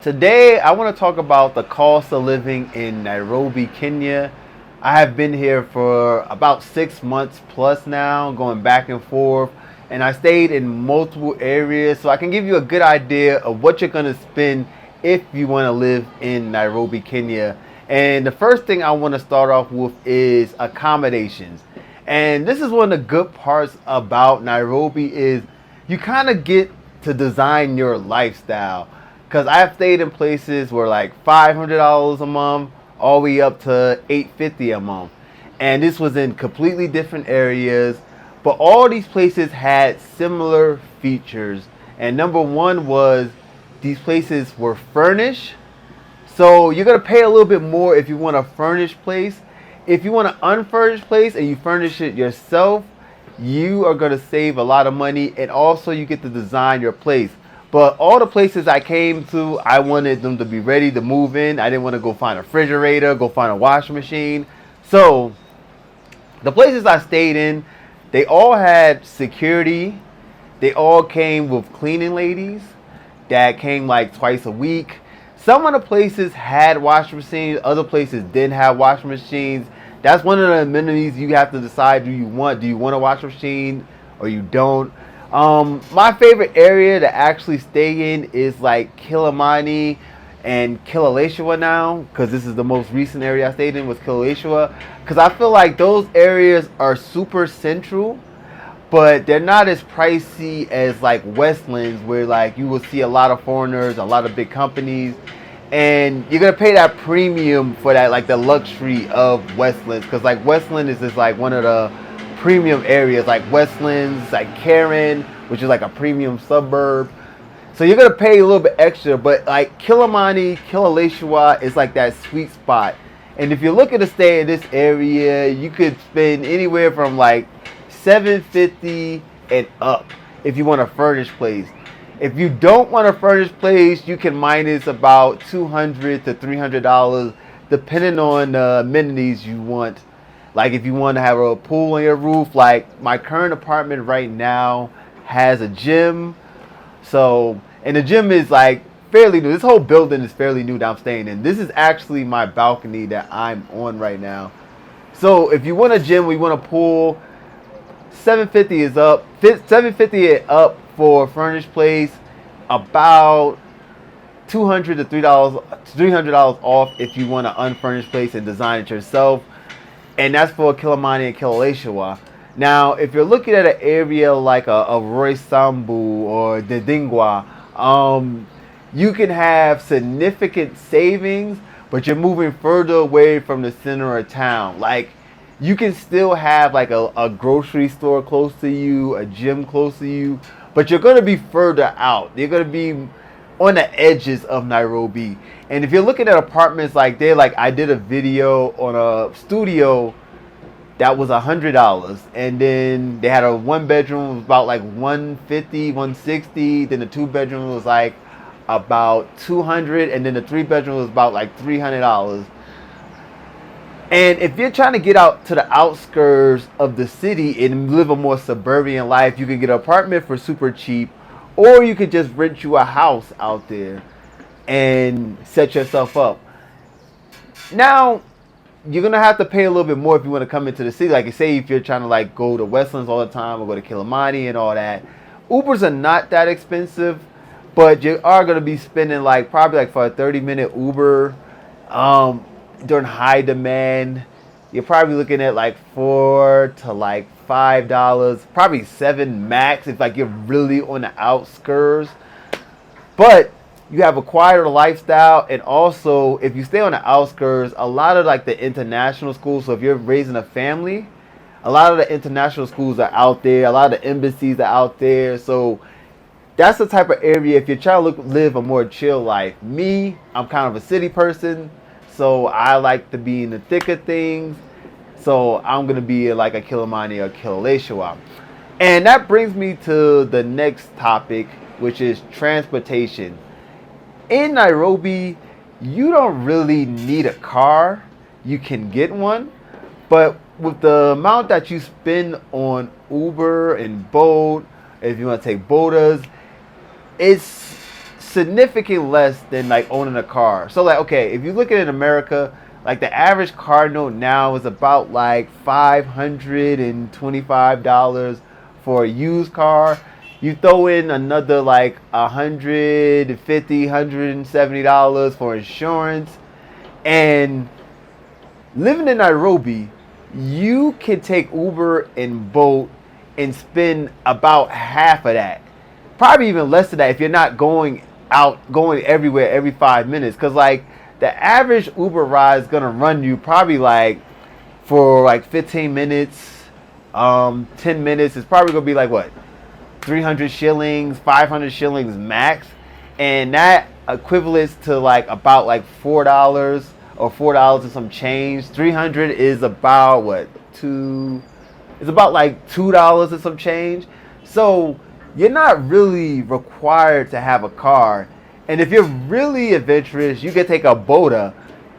Today, I want to talk about the cost of living in Nairobi, Kenya. I have been here for about 6 months plus now, going back and forth, and I stayed in multiple areas, so I can give you a good idea of what you're going to spend if you want to live in Nairobi, Kenya. And the first thing I want to start off with is accommodations. And this is one of the good parts about Nairobi is you kind of get to design your lifestyle. Because I've stayed in places where like $500 a month all the way up to $850 a month. And this was in completely different areas. But all these places had similar features. And number one was these places were furnished. So you're going to pay a little bit more if you want a furnished place. If you want an unfurnished place and you furnish it yourself, you are going to save a lot of money. And also you get to design your place. But all the places I came to, I wanted them to be ready to move in. I didn't want to go find a refrigerator, go find a washing machine. So the places I stayed in, they all had security. They all came with cleaning ladies that came like twice a week. Some of the places had washing machines. Other places didn't have washing machines. That's one of the amenities you have to decide. Do you want a washing machine or you don't? My favorite area to actually stay in is like Kilimani and Kilauea now, because this is the most recent area I stayed in was Kilauea, because I feel like those areas are super central, but they're not as pricey as like Westlands, where like you will see a lot of foreigners, a lot of big companies, and you're gonna pay that premium for that, like the luxury of Westlands, because like Westland is just like one of the premium areas, like Westlands, like Karen, which is like a premium suburb. So you're gonna pay a little bit extra, but like Kilimani, Kilauea is like that sweet spot. And if you're looking to stay in this area, you could spend anywhere from like $750 and up if you want a furnished place. If you don't want a furnished place, you can minus about $200 to $300 depending on the amenities you want. Like if you want to have a pool on your roof, like my current apartment right now has a gym. So, and the gym is like fairly new. This whole building is fairly new that I'm staying in. This is actually my balcony that I'm on right now. So if you want a gym, we want a pool, $750 is up. $750 is up for a furnished place. About $200 to $300 off if you want an unfurnished place and design it yourself. And that's for Kilimani and Kilauea. Now, if you're looking at an area like a Roy Sambu or Didingwa, you can have significant savings, but you're moving further away from the center of town. Like, you can still have like a grocery store close to you, a gym close to you, but you're going to be further out. You're going to be on the edges of Nairobi. And if you're looking at apartments like I did a video on a studio that was $100, and then they had a one bedroom was about like $150, $160, then the two bedroom was like about $200, and then the three bedroom was about like $300. And if you're trying to get out to the outskirts of the city and live a more suburban life, you can get an apartment for super cheap, or you could just rent you a house out there and set yourself up. Now, you're going to have to pay a little bit more if you want to come into the city. Like I say, if you're trying to like go to Westlands all the time or go to Kilimani and all that. Ubers are not that expensive, but you are going to be spending like probably like for a 30-minute Uber during high demand. You're probably looking at like $4 to like $5, probably $7 max if like you're really on the outskirts. But you have acquired a lifestyle, and also if you stay on the outskirts, a lot of like the international schools, so if you're raising a family, a lot of the international schools are out there, a lot of the embassies are out there. So that's the type of area if you're trying to live a more chill life. Me, I'm kind of a city person, so I like to be in the thick of things. So I'm going to be like a Kilimani or Kilauea. And that brings me to the next topic, which is transportation. In Nairobi, you don't really need a car. You can get one. But with the amount that you spend on Uber and Bolt, if you want to take Bodas, it's significantly less than like owning a car. So like, okay, if you look at it in America, like the average car note now is about like $525 for a used car. You throw in another like $170 for insurance, and living in Nairobi, you can take Uber and Bolt and spend about half of that. Probably even less than that if you're not going everywhere every 5 minutes. Because, like, the average Uber ride is going to run you probably, like, for, like, 15 minutes, 10 minutes. It's probably going to be, like, what? 300 shillings, 500 shillings max. And that equivalents to, like, about, like, $4 or $4 and some change. 300 is about what? It's about like $2 and some change. So you're not really required to have a car. And if you're really adventurous, you can take a boater,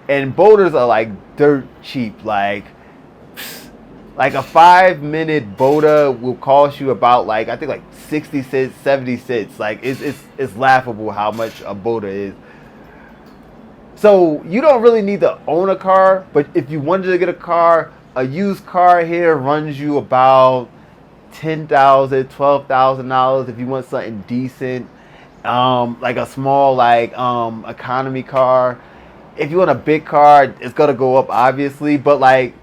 and boaters are like dirt cheap. Like a 5-minute boater will cost you about like, I think like 60 cents, 70 cents. Like it's laughable how much a boater is. So you don't really need to own a car, but if you wanted to get a car, a used car here runs you about $10,000, $12,000 if you want something decent, like a small like economy car. If you want a big car, it's gonna go up obviously. But like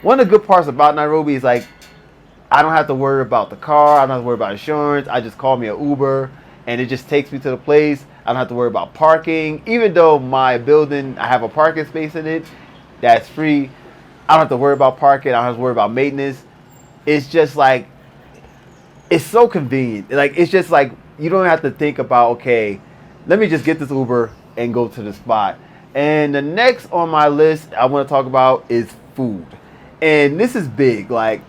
one of the good parts about Nairobi is like I don't have to worry about the car. I don't have to worry about insurance. I just call me an Uber, and it just takes me to the place. I don't have to worry about parking. Even though my building, I have a parking space in it that's free, I don't have to worry about parking. I don't have to worry about maintenance. It's just like, it's so convenient. Like, it's just like, you don't have to think about, okay, let me just get this Uber and go to the spot. And the next on my list I want to talk about is food. And this is big. Like,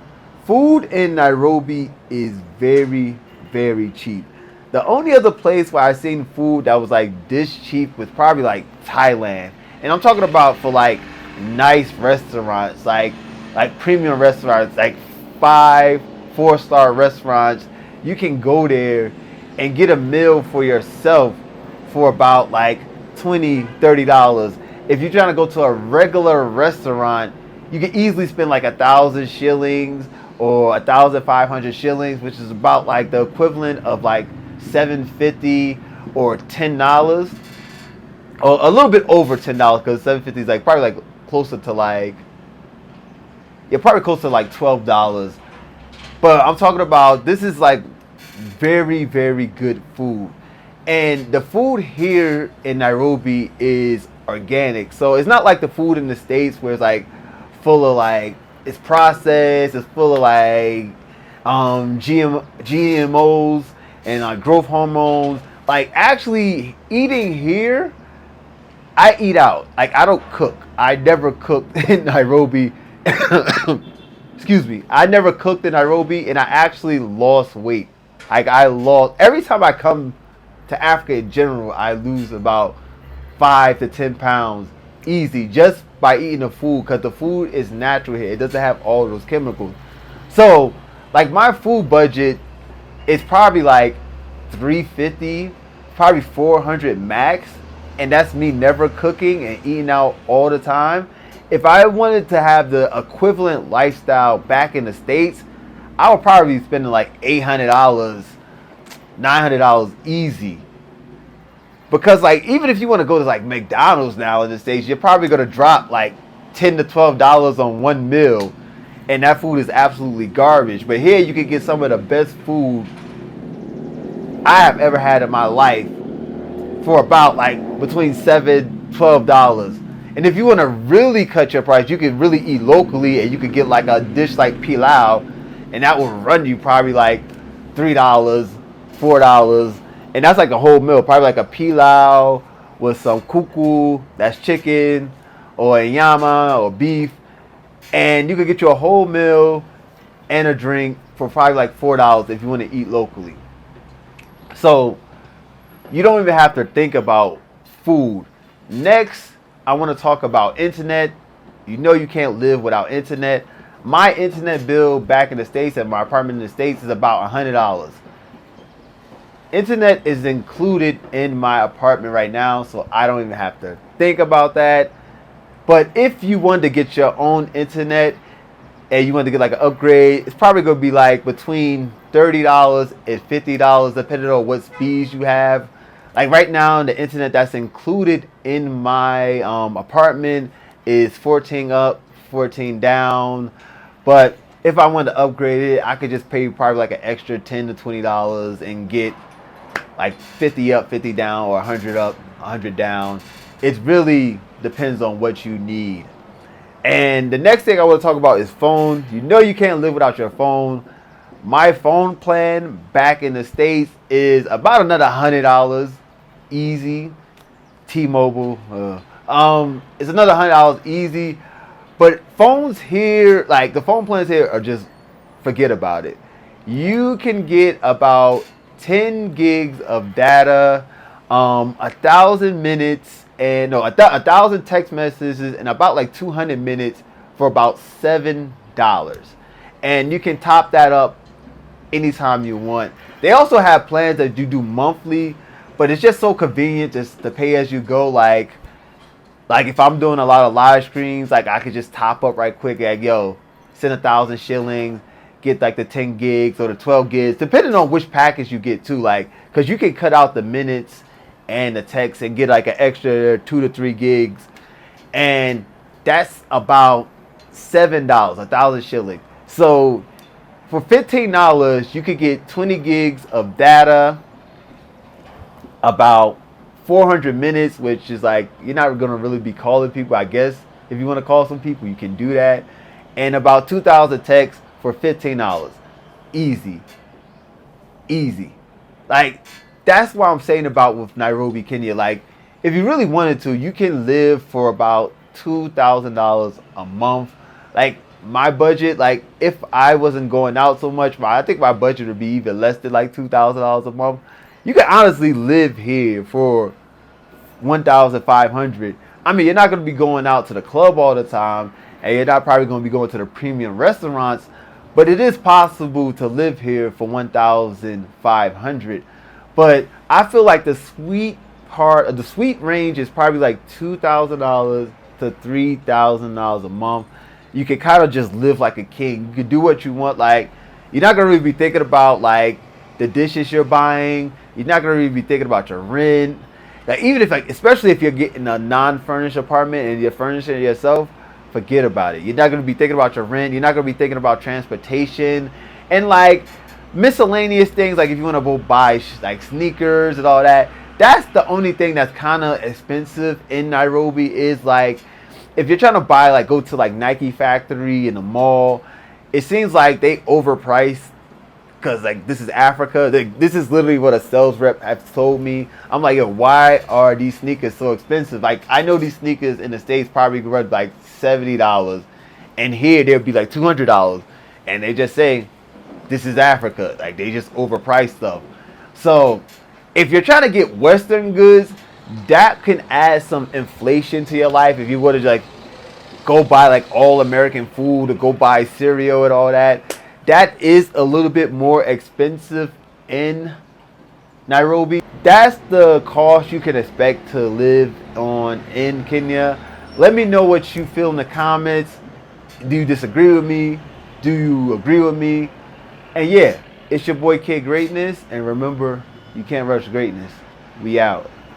food in Nairobi is very, very cheap. The only other place where I seen food that was like this cheap was probably like Thailand. And I'm talking about for like nice restaurants, like premium restaurants, like 4-star restaurants. You can go there and get a meal for yourself for about like $20, $30. If you're trying to go to a regular restaurant, you can easily spend like 1,000 shillings or 1,500 shillings, which is about like the equivalent of like $7.50 or $10, or a little bit over $10, because $7.50 is like probably like closer to like, yeah, probably close to like $12. But I'm talking about, this is like very, very good food. And the food here in Nairobi is organic. So it's not like the food in the States where it's like full of like, it's processed, it's full of like GMOs and growth hormones. Like, actually eating here, I eat out. Like, I don't cook. I never cooked in Nairobi. Excuse me. I never cooked in Nairobi, and I actually lost weight. Like, every time I come to Africa in general, I lose about 5 to 10 pounds easy just by eating the food, because the food is natural here. It doesn't have all those chemicals. So, like, my food budget is probably like $350, probably $400 max, and that's me never cooking and eating out all the time. If I wanted to have the equivalent lifestyle back in the States, I would probably be spending like $800, $900 easy. Because like, even if you want to go to like McDonald's now in the States, you're probably going to drop like $10 to $12 on one meal, and that food is absolutely garbage. But here you can get some of the best food I have ever had in my life for about like between $7, $12. And if you want to really cut your price, you can really eat locally, and you could get like a dish like pilau, and that will run you probably like $3, $4. And that's like a whole meal, probably like a pilau with some kuku, that's chicken, or a llama, or beef. And you could get you a whole meal and a drink for probably like $4 if you want to eat locally. So you don't even have to think about food. Next, I want to talk about internet. You know you can't live without internet. My internet bill back in the States at my apartment in the States is about $100. Internet is included in my apartment right now, so I don't even have to think about that. But if you want to get your own internet and you want to get like an upgrade, it's probably going to be like between $30 and $50 depending on what speeds you have. Like right now, the internet that's included in my apartment is 14 up, 14 down. But if I want to upgrade it, I could just pay probably like an extra $10 to $20 and get like 50 up, 50 down, or 100 up, 100 down. It really depends on what you need. And the next thing I want to talk about is phone. You know you can't live without your phone. My phone plan back in the States is about another $100 easy. T-Mobile, it's another $100 easy. But phones here, like the phone plans here, are just forget about it. You can get about 10 gigs of data, 1,000 minutes, and no, 1,000 text messages, and about like 200 minutes for about $7. And you can top that up anytime you want. They also have plans that you do monthly, but it's just so convenient just to pay as you go. Like if I'm doing a lot of live streams, like I could just top up right quick. Like, yo, send 1,000 shillings, get like the 10 gigs or the 12 gigs, depending on which package you get too. Like, cause you can cut out the minutes and the text and get like an extra 2 to 3 gigs, and that's about $7, 1,000 shillings. So for $15, you could get 20 gigs of data, about 400 minutes, which is like, you're not going to really be calling people. I guess if you want to call some people, you can do that. And about 2,000 texts for $15. Easy. Easy. Like, that's what I'm saying about with Nairobi, Kenya. Like, if you really wanted to, you can live for about $2,000 a month. Like, my budget, like, if I wasn't going out so much, I think my budget would be even less than like $2,000 a month. You can honestly live here for 1,500. I mean, you're not going to be going out to the club all the time, and you're not probably going to be going to the premium restaurants, but it is possible to live here for 1,500. But I feel like the sweet part of the sweet range is probably like $2,000 to $3,000 a month. You can kind of just live like a king. You can do what you want. Like, you're not going to really be thinking about like the dishes you're buying. You're not going to really be thinking about your rent. Like, even if, like, especially if you're getting a non-furnished apartment and you're furnishing it yourself, forget about it. You're not going to be thinking about your rent. You're not going to be thinking about transportation and like miscellaneous things. Like if you want to go buy like sneakers and all that, that's the only thing that's kind of expensive in Nairobi. Is like if you're trying to buy, like, go to like Nike factory in the mall, it seems like they overpriced. Because, like, this is Africa. This is literally what a sales rep has told me. I'm like, yo, why are these sneakers so expensive? Like, I know these sneakers in the States probably run like $70. And here, they'll be like $200. And they just say, this is Africa. Like, they just overprice stuff. So, if you're trying to get Western goods, that can add some inflation to your life. If you were to, like, go buy, like, all American food or go buy cereal and all that. That is a little bit more expensive in Nairobi. That's the cost you can expect to live on in Kenya. Let me know what you feel in the comments. Do you disagree with me? Do you agree with me? And yeah, it's your boy KidGreatness. And remember, you can't rush greatness. We out.